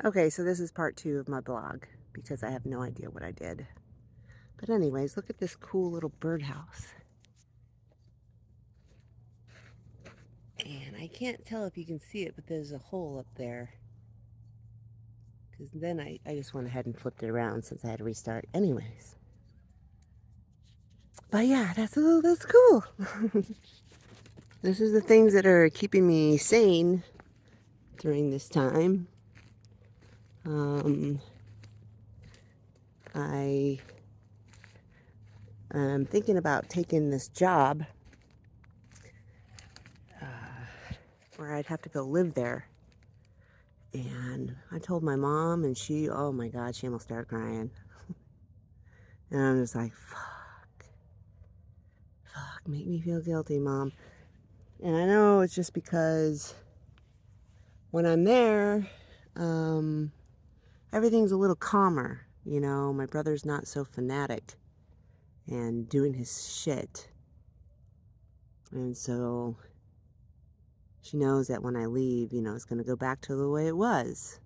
Okay, so this is part 2 of my blog because I have no idea what I did. But anyways, look at this cool little birdhouse. And I can't tell if you can see it, but there's a hole up there. Because then I just went ahead and flipped it around since I had to restart. Anyways. But yeah, that's cool. This is the things that are keeping me sane during this time. I am thinking about taking this job where I'd have to go live there. And I told my mom, and she, oh my God, she almost started crying. And I'm just like, fuck, make me feel guilty, Mom. And I know it's just because when I'm there, everything's a little calmer. You know, my brother's not so fanatic and doing his shit. And so she knows that when I leave, you know, it's going to go back to the way it was,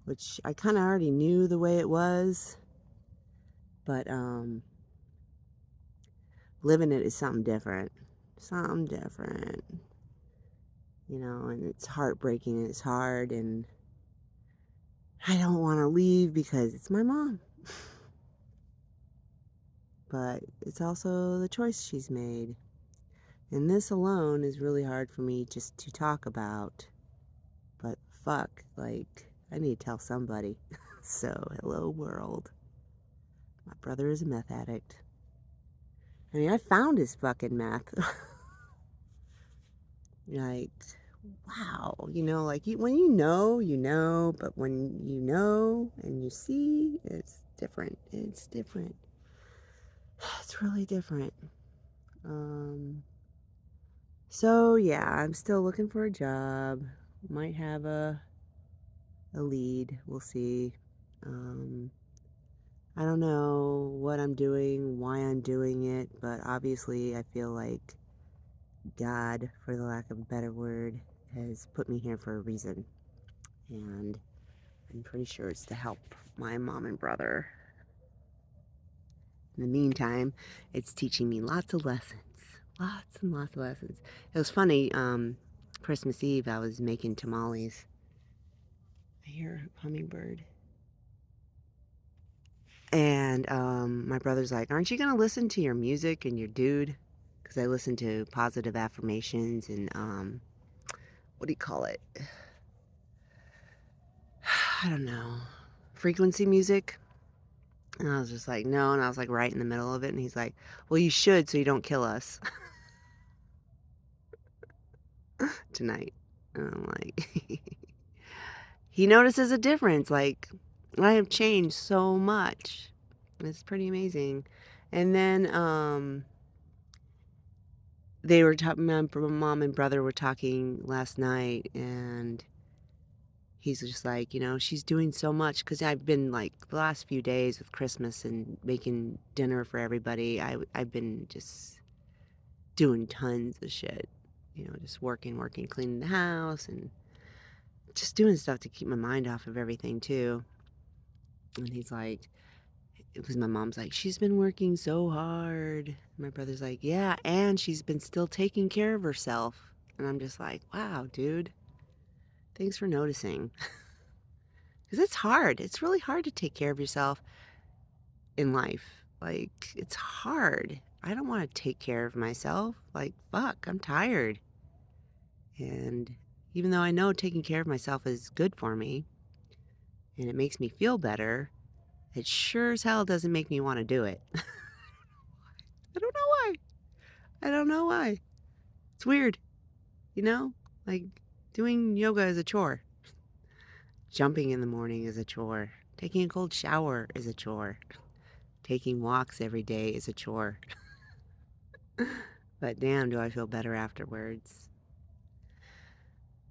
which I kind of already knew the way it was. But living it is something different. Something different. You know, and it's heartbreaking and it's hard, and I don't want to leave because it's my mom. But it's also the choice she's made. And this alone is really hard for me just to talk about. But fuck, like, I need to tell somebody. So, hello world. My brother is a meth addict. I mean, I found his fucking meth. Like, wow, you know, like when you know, but when you know and you see, it's different. It's different. It's really different. Um, so yeah, I'm still looking for a job. Might have a lead. We'll see. Um, I don't know what I'm doing, why I'm doing it, but obviously I feel like God, for the lack of a better word, has put me here for a reason. And I'm pretty sure it's to help my mom and brother. In the meantime, it's teaching me lots of lessons. Lots and lots of lessons. It was funny, Christmas Eve, I was making tamales. I hear a hummingbird. And my brother's like, aren't you going to listen to your music and your dude? Because I listen to positive affirmations and, what do you call it? I don't know. Frequency music. And I was just like, no. And I was like right in the middle of it. And he's like, well, you should so you don't kill us tonight. And I'm like, he notices a difference. Like, I have changed so much. It's pretty amazing. And then they were talking, my mom and brother were talking last night, and he's just like, you know, she's doing so much because I've been like the last few days with Christmas and making dinner for everybody. I've been just doing tons of shit, you know, just working, cleaning the house and just doing stuff to keep my mind off of everything too. And he's like, because my mom's like, she's been working so hard. My brother's like, yeah, and she's been still taking care of herself. And I'm just like, wow, dude, thanks for noticing. Because it's hard. It's really hard to take care of yourself in life. Like, it's hard. I don't want to take care of myself. Like, fuck, I'm tired. And even though I know taking care of myself is good for me and it makes me feel better, it sure as hell doesn't make me want to do it. I don't know why. I don't know why. It's weird, you know? Like, doing yoga is a chore. Jumping in the morning is a chore. Taking a cold shower is a chore. Taking walks every day is a chore. But damn, do I feel better afterwards.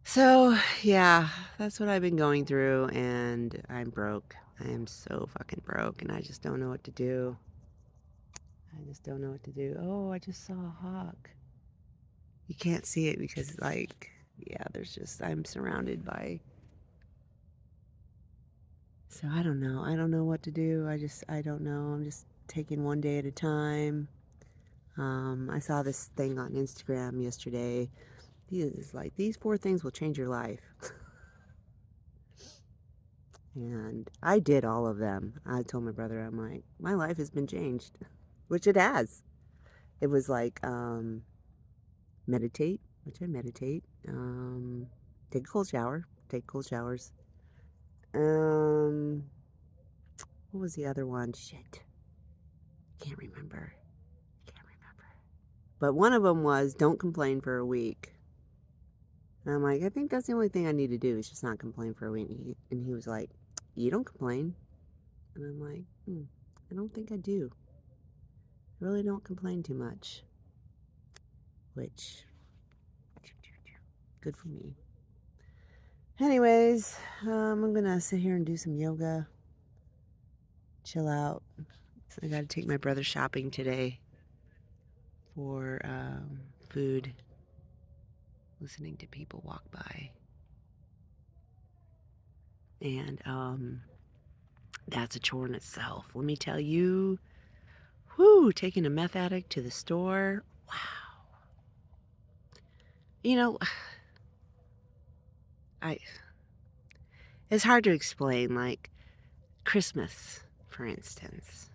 So, yeah, that's what I've been going through, and I'm broke. I am so fucking broke, and I just don't know what to do. I just don't know what to do. Oh, I just saw a hawk. You can't see it because, like, yeah, there's just, I'm surrounded by So I don't know. I don't know what to do. I don't know. I'm just taking one day at a time. I saw this thing on Instagram yesterday. It's like, these 4 things will change your life. And I did all of them. I told my brother, I'm like, my life has been changed, which it has. It was like, meditate, which I meditate. Take a cold shower, take cold showers. Um, what was the other one? Shit. Can't remember. Can't remember. But one of them was don't complain for a week. And I'm like, I think that's the only thing I need to do is just not complain for a week. And he was like, you don't complain. And I'm like, I don't think I do. I really don't complain too much. Which, good for me. Anyways, I'm gonna sit here and do some yoga, chill out. I gotta take my brother shopping today for food, listening to people walk by. And that's a chore in itself. Let me tell you, whoo, taking a meth addict to the store, wow. You know, I it's hard to explain, like Christmas, for instance.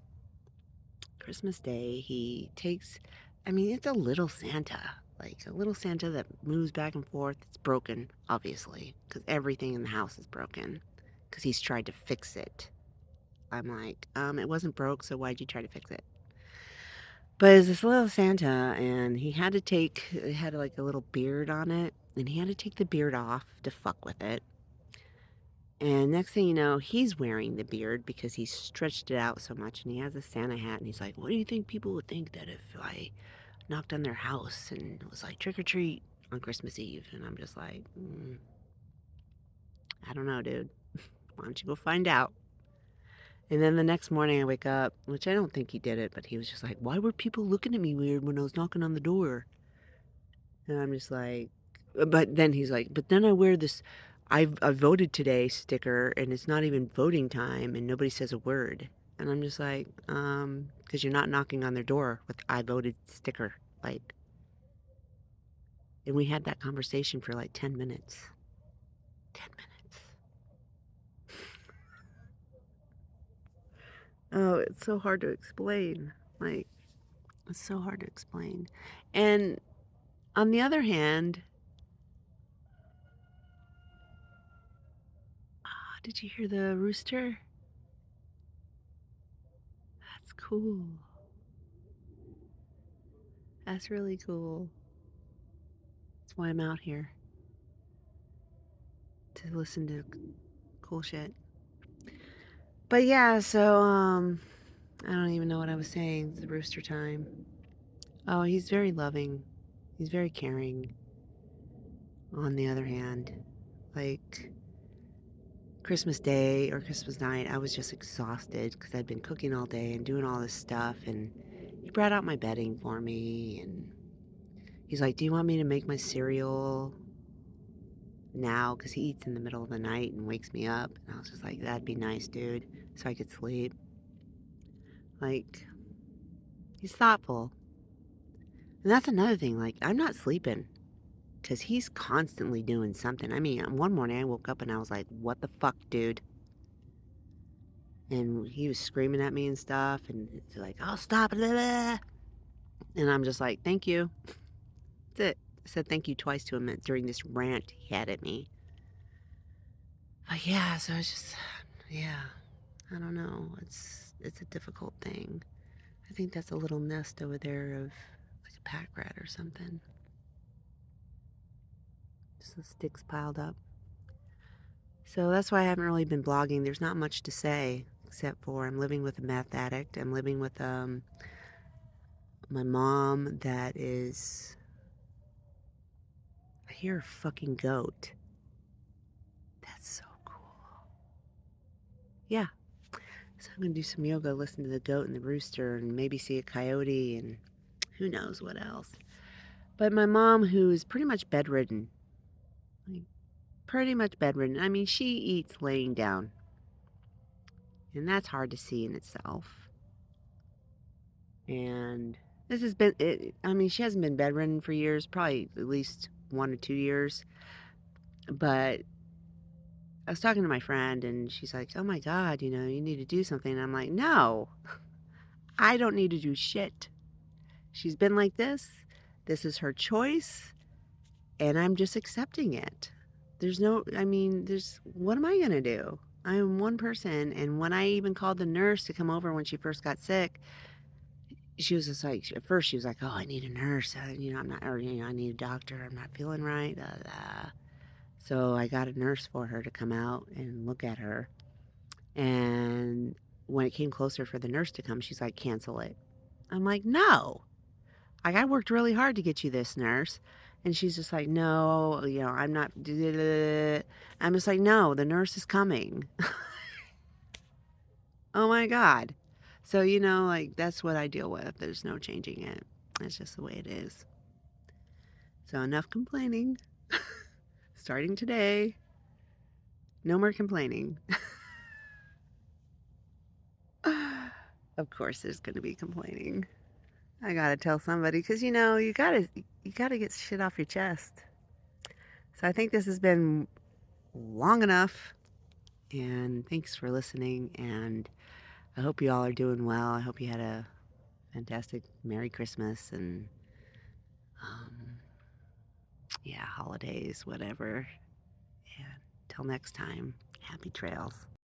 Christmas Day, he takes, I mean, it's a little Santa, like a little Santa that moves back and forth. It's broken, obviously, because everything in the house is broken, because he's tried to fix it. I'm like, it wasn't broke, so why'd you try to fix it? But it's this little Santa, and it had like a little beard on it, and he had to take the beard off to fuck with it. And next thing you know, he's wearing the beard because he's stretched it out so much, and he has a Santa hat, and he's like, what do you think people would think that if I knocked on their house and was like, trick or treat on Christmas Eve? And I'm just like, I don't know, dude. Why don't you go find out? And then the next morning I wake up, which I don't think he did it, but he was just like, why were people looking at me weird when I was knocking on the door? And I'm just like, but then he's like, but then I wear this I voted today sticker and it's not even voting time and nobody says a word. And I'm just like, because you're not knocking on their door with I voted sticker. Like, and we had that conversation for like 10 minutes. 10 minutes. Oh, it's so hard to explain. Like, it's so hard to explain. And on the other hand, did you hear the rooster? That's cool. That's really cool. That's why I'm out here. To listen to cool shit. But yeah, so I don't even know what I was saying. It's rooster time. Oh, he's very loving. He's very caring. On the other hand, like Christmas Day or Christmas night, I was just exhausted because I'd been cooking all day and doing all this stuff. And he brought out my bedding for me. And he's like, do you want me to make my cereal now? Because he eats in the middle of the night and wakes me up. And I was just like, that'd be nice, dude. So I could sleep. Like, he's thoughtful. And that's another thing. Like, I'm not sleeping because he's constantly doing something. I mean, one morning I woke up and I was like, what the fuck, dude? And he was screaming at me and stuff. And he's like, oh, stop. Blah, blah. And I'm just like, thank you. That's it. I said thank you twice to him during this rant he had at me. But yeah, so it's just, yeah, I don't know. It's a difficult thing. I think that's a little nest over there of like a pack rat or something. Just the sticks piled up. So that's why I haven't really been blogging. There's not much to say except for I'm living with a meth addict. I'm living with my mom that is. I hear a fucking goat. That's so cool. Yeah. So I'm gonna do some yoga, listen to the goat and the rooster, and maybe see a coyote and who knows what else. But my mom, who is pretty much bedridden, like pretty much bedridden. I mean, she eats laying down. and that's hard to see in itself. And this has been it, I mean, she hasn't been bedridden for years, probably at least 1 or 2 years, but I was talking to my friend, and she's like, "Oh my god, you need to do something." And I'm like, "No, I don't need to do shit. She's been like this. This is her choice, and I'm just accepting it." What am I gonna do? I am one person, and when I even called the nurse to come over when she first got sick, she was just like, at first she was like, "Oh, I need a nurse. I'm not, or, I need a doctor. I'm not feeling right." Blah, blah. So I got a nurse for her to come out and look at her. And when it came closer for the nurse to come, she's like, "Cancel it." I'm like, "No. Like, I worked really hard to get you this, nurse." And she's just like, "No, I'm not." I'm just like, "No, the nurse is coming." Oh my God. So, like, that's what I deal with. There's no changing it. It's just the way it is. So, enough complaining. Starting today, no more complaining. Of course, there's going to be complaining. I gotta tell somebody because you gotta get shit off your chest. So I think this has been long enough, and thanks for listening. And I hope you all are doing well. I hope you had a fantastic Merry Christmas and um, yeah, holidays, whatever. And till next time, happy trails.